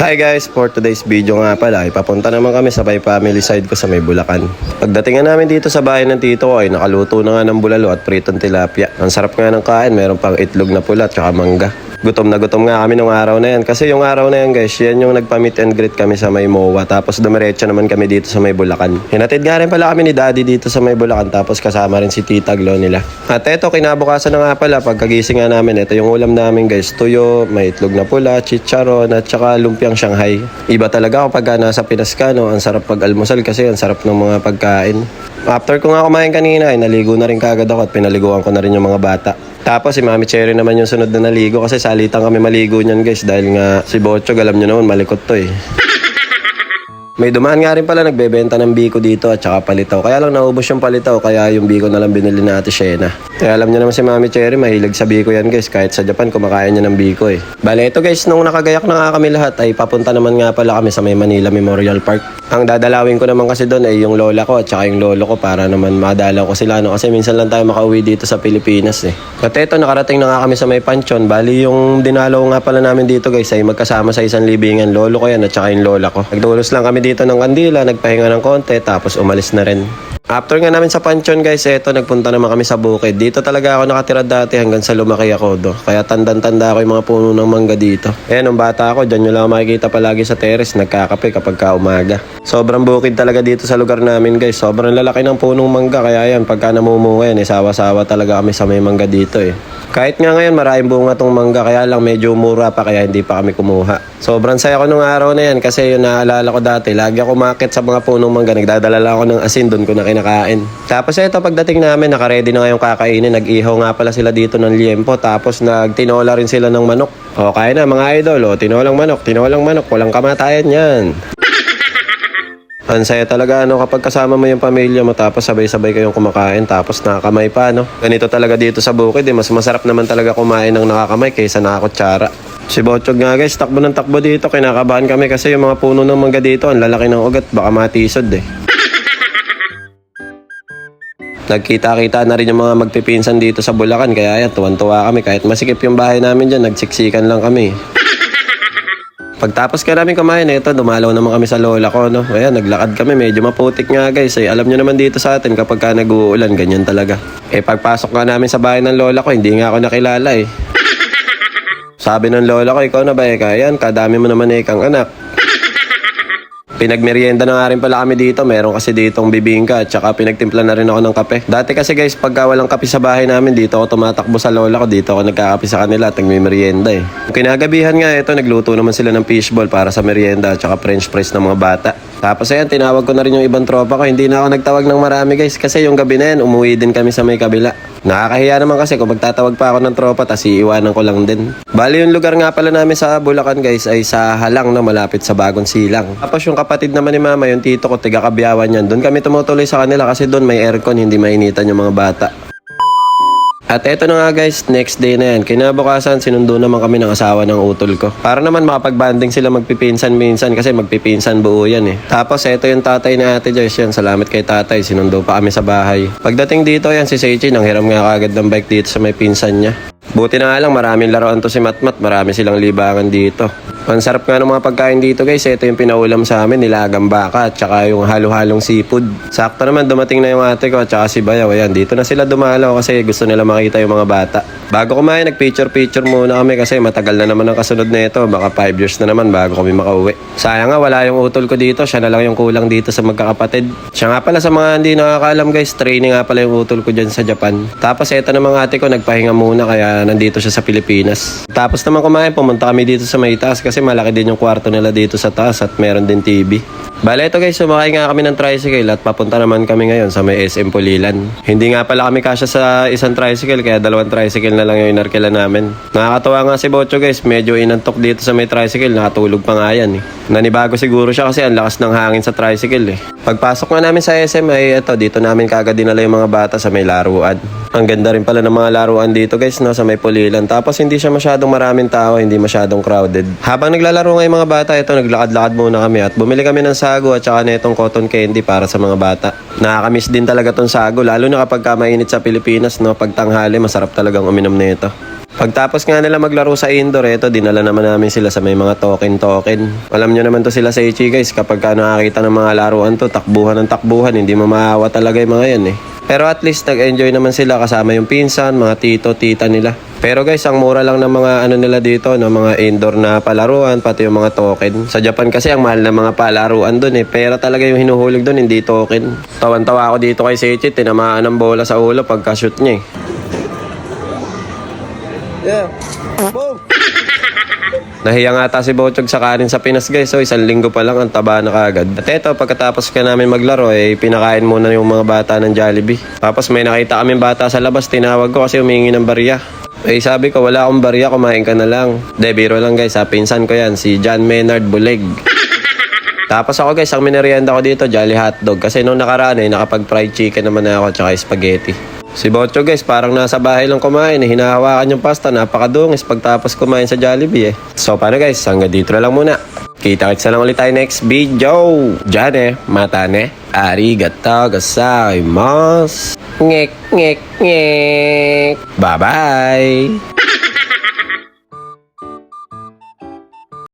Hi guys, for today's video nga pala, ipapunta naman kami sa may family side ko sa may Bulacan. Pagdating namin dito sa bahay ng tito ko ay nakaluto na nga ng bulalo at pritong tilapia. Ang sarap nga ng kain, meron pang itlog na pula at saka mangga. Gutom na gutom nga kami nung araw na yan. Kasi yung araw na yan guys, yan yung nagpa-meet and greet kami sa may MOA. Tapos dumiretso naman kami dito sa may Bulacan. Hinatid nga rin pala kami ni Daddy dito sa may Bulacan. Tapos kasama rin si Tita Glo nila. At eto, kinabukasan na nga pala. Pagkagising nga namin, ito yung ulam namin guys. Tuyo, may itlog na pula, chicharon at saka lumpiang Shanghai. Iba talaga kapag nasa Pinas ka, no? Ang sarap pag-almusal kasi ang sarap ng mga pagkain. After ko nga kumain kanina, ay naligo na rin kagad ako at pinaliguan ko na rin yung mga bata. Tapos si Mami Cherry naman yung sunod na naligo kasi salitan kami maligo niyan guys dahil nga si Bochog alam nyo naman malikot to eh. May dumaan nga rin pala nagbebenta ng biko dito at saka palitaw. Kaya lang naubos yung palitaw kaya yung biko na lang binili na Ate Shena. Kaya alam nyo naman si Mami Cherry mahilig sa biko yan guys. Kahit sa Japan kumakain niya ng biko eh. Bale ito guys, nung nakagayak na nga kami lahat ay papunta naman nga pala kami sa may Manila Memorial Park. Ang dadalawin ko naman kasi doon ay yung lola ko at saka yung lolo ko para naman madalaw ko sila no? Kasi minsan lang tayo makauwi dito sa Pilipinas eh. At ito nakarating na nga kami sa may Panchon. Bali yung dinalaw nga pala namin dito guys ay magkasama sa isang libingan. Lolo ko yan at saka yung lola ko. Nagdulos lang kami dito ng kandila, nagpahinga ng konti tapos umalis na rin. After nga namin sa Panchon guys, eto nagpunta naman kami sa bukid. Dito talaga ako nakatira dati hanggang sa lumaki ako do. Kaya tandang-tanda ako yung mga puno ng mangga dito. Nung bata ako, dyan nyo lang makikita palagi sa terrace, nagkakape kapag umaga. Sobrang bukid talaga dito sa lugar namin guys. Sobrang lalaki ng punong mangga. Kaya yan, pagka namumunga yan, sawa-sawa talaga kami sa may mangga dito eh. Kahit nga ngayon maraming bunga tong mangga kaya lang medyo mura pa kaya hindi pa kami kumuha. Sobrang saya ko nung araw na yan kasi yung naalala ko dati. Lagi ako umakyat sa mga punong mangga. Nagdadala lang ako ng asin doon ko na kinakain. Tapos ito pagdating namin nakaredy na nga yung kakainin. Nag-ihaw nga pala sila dito ng liempo. Tapos nagtinola rin sila ng manok. O kaya na mga idol. O tinolang manok. Walang kamatayan yan. Ang saya talaga kapag kasama mo yung pamilya mo tapos sabay-sabay kayong kumakain tapos nakakamay pa Ganito talaga dito sa bukid mas masarap naman talaga kumain ng nakakamay kaysa nakakutsara. Si Bochog nga guys, takbo ng takbo dito, kinakabahan kami kasi yung mga puno ng mangga dito, ang lalaki ng ugat, baka matisod eh. Nagkita-kita na rin yung mga magpipinsan dito sa Bulacan kaya yan, tuwan-tuwa kami kahit masikip yung bahay namin dyan, nagsiksikan lang kami. Pagtapos ka namin kumain, dumalaw naman kami sa lola ko, no? Ayan, naglakad kami, medyo maputik nga guys. Alam nyo naman dito sa atin, kapag ka nag-uulan, ganyan talaga. Pagpasok nga namin sa bahay ng lola ko, hindi nga ako nakilala eh. Sabi ng lola ko, ikaw na ba Ayan, kadami mo naman kang anak. Pinagmerienda na nga rin pala kami dito. Meron kasi ditong bibingka at saka pinagtimpla na rin ako ng kape. Dati kasi guys, pagka walang kape sa bahay namin, dito ako tumatakbo sa lola ko. Dito ako nagkakape sa kanila at nagmimerienda eh. Kinagabihan nga nagluto naman sila ng fishball para sa merienda at saka french fries ng mga bata. Tapos ayan, tinawag ko na rin yung ibang tropa ko. Hindi na ako nagtawag ng marami guys kasi yung gabi na yan, umuwi din kami sa may kabila. Nakakahiya naman kasi kung magtatawag pa ako ng tropa tas iiwanan ko lang din. Bali yung lugar nga pala namin sa Bulacan guys ay sa Halang na malapit sa Bagong Silang. Tapos yung kapatid naman ni mama, yung tito ko, tiga Kabiyawan yan. Doon kami tumutuloy sa kanila kasi doon may aircon, hindi mainitan yung mga bata. At eto na nga guys, next day na yan. Kinabukasan, sinundo naman kami ng asawa ng utol ko. Para naman makapag-banding sila magpipinsan minsan kasi magpipinsan buo yan eh. Tapos eto yung tatay na Ate Joyce yan. Salamat kay tatay, sinundo pa kami sa bahay. Pagdating dito yan si Seichi, nanghiram nga kagad ng bike dito sa may pinsan niya. Buti na nga lang, maraming laruan to si Matmat, marami silang libangan dito. Ang sarap nga ng mga pagkain dito guys, ito yung pinaulam sa amin, nilagang baka at saka yung halo-halong seafood. Sakto naman dumating na yung ate ko at saka si Bayaw, ayan, dito na sila dumalaw kasi gusto nila makita yung mga bata. Bago kumain, nagpicture-picture muna kami kasi matagal na naman ang kasunod na ito, baka 5 years na naman bago kami makauwi. Sayang nga, wala yung utol ko dito, siya na lang yung kulang dito sa magkakapatid. Siya nga pala sa mga hindi nakakaalam guys, training nga pala yung utol ko dyan sa Japan. Tapos eto namang ate ko, nagpahinga muna kaya nandito siya sa Pilipinas. Tapos naman kumain, pumunta kami dito sa may taas kasi malaki din yung kwarto nila dito sa taas at meron din TV. Bale ito guys, sumakay nga kami ng tricycle at papunta naman kami ngayon sa may SM Pulilan. Hindi nga pala kami kasya sa isang tricycle kaya dalawang tricycle na lang yung inarkila namin. Nakakatawa nga si Bocho guys, medyo inantok dito sa may tricycle, nakatulog pa nga yan eh. Nanibago siguro siya kasi ang lakas ng hangin sa tricycle eh. Pagpasok nga namin sa SM ay dito namin kagad dinala yung mga bata sa may laruan. Ang ganda rin pala ng mga laruan dito guys no, sa may Pulilan. Tapos hindi siya masyadong maraming tao, hindi masyadong crowded. Habang naglalaro nga yung mga bata, naglakad-lakad muna kami at bumili kami ng sago at saka netong cotton candy para sa mga bata. Nakakamiss din talaga tong sago, lalo na kapag mainit sa Pilipinas no, pag tanghali masarap talagang uminom nito. Pagtapos nga nila maglaro sa indoor, eto, dinala naman namin sila sa may mga token. Alam nyo naman to sila sa Ichi guys, kapag nakakita ng mga laruan to, takbuhan ng takbuhan, hindi mamahawa talaga yung mga yan eh. Pero at least nag-enjoy naman sila kasama yung pinsan, mga tito, tita nila. Pero guys, ang mura lang ng mga ano nila dito, ng mga indoor na palaruan, pati yung mga token. Sa Japan kasi ang mahal ng mga palaruan dun eh. Pera talaga yung hinuhulog dun, hindi token. Tawan-tawa ako dito kay Seichi, tinamaan ng bola sa ulo pagka-shoot niya eh. Yeah. Boom! Nahiya nga ata si Bochog sa kanin sa Pinas guys. So 1 linggo pa lang ang taba na kagad. At eto, pagkatapos ka namin maglaro pinakain muna yung mga bata ng Jollibee. Tapos may nakita kaming bata sa labas, tinawag ko kasi humingi ng barya. Sabi ko, wala akong barya, kumain ka na lang. De, biro lang guys, pinsan ko yan, si John Maynard Buleg. Tapos ako guys, ang minerienda ko dito, Jolly Hotdog. Kasi nung nakaraan nakapag fried chicken naman ako, tsaka spaghetti. Si Bocho guys, parang nasa bahay lang kumain hinahawakan yung pasta, napakadungis pagtapos kumain sa Jollibee So paano guys, hanggang dito na lang muna. Kita-kits na lang ulit tayo next video. Diyan matane, arigatou gozaimasu. Ngek, ngek, ngek. Bye-bye.